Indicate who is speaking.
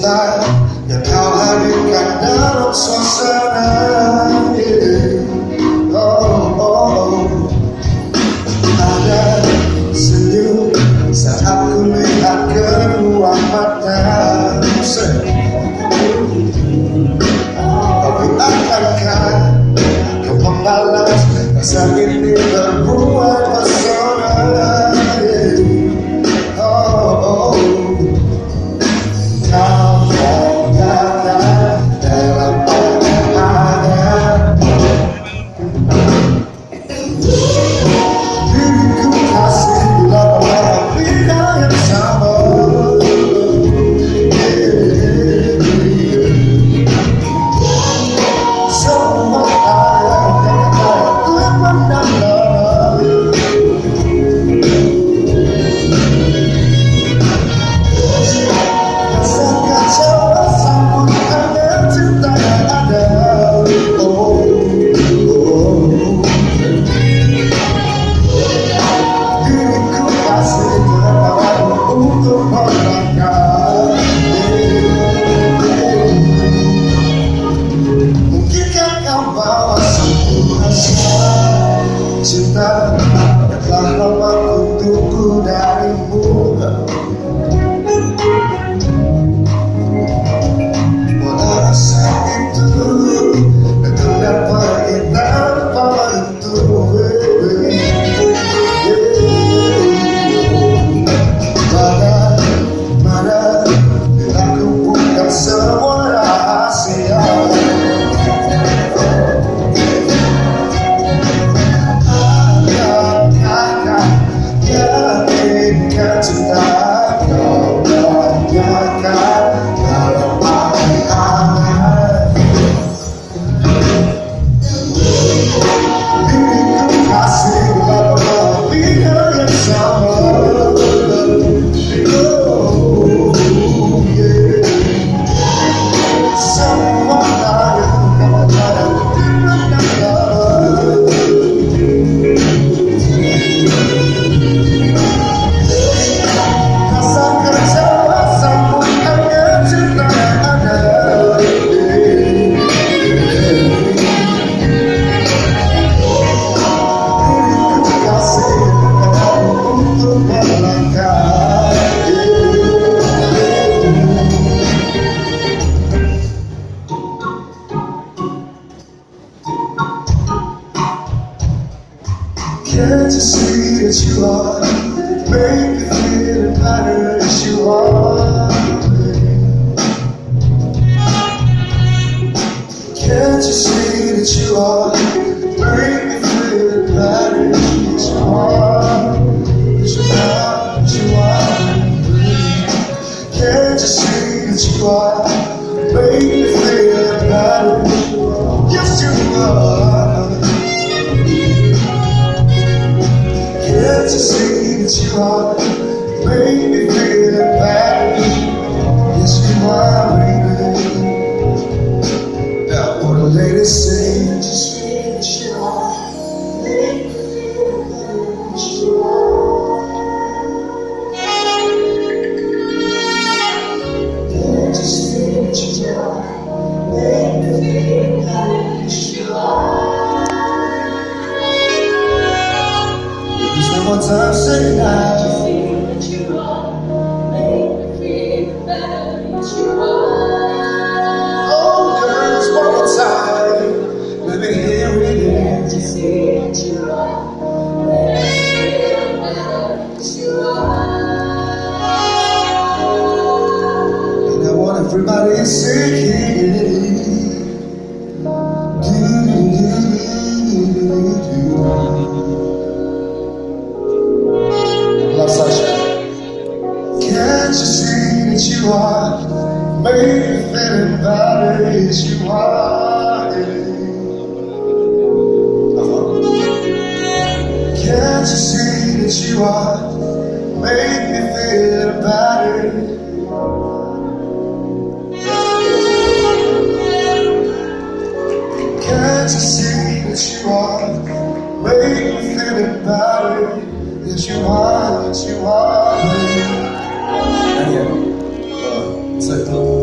Speaker 1: cinta yang kau hadirkan dalam suasana. Oh, oh. Ada senyum saat ku lihat kedua matamu. Tapi akankah kau membalas rasa ini berbuat pesona? Cinta yang telah lama ku tunggu darimu. Walau rasa itu datang dan pergi tanpa menentu. Bagaimana bila ku buka semua rahasia? Can't you see that you are, make me feel better as you are. Can't you see that you are, make me feel better as you are. As you are, as you are. Can't you see that you are, make me feel better. Yes you are. Can't you see that you are, make me feel better? Yes you are, baby. Now what the ladies say, just feel that you are, make me feel better. Yes you are. Can't you see that you are, make me feel better. Yes you are. One time, say now. Just feel that you are, make me feel better. That you are. Oh, girls, one more time. Let me hear it again. Just feel that you are, make me feel better. That you are. And I want everybody singing. Can't you see that you are, make me feel better as you are. Can't you see that you are, make me feel better. Can't you see that you are, make me feel better. Yes you are, yes you are. 2, 3.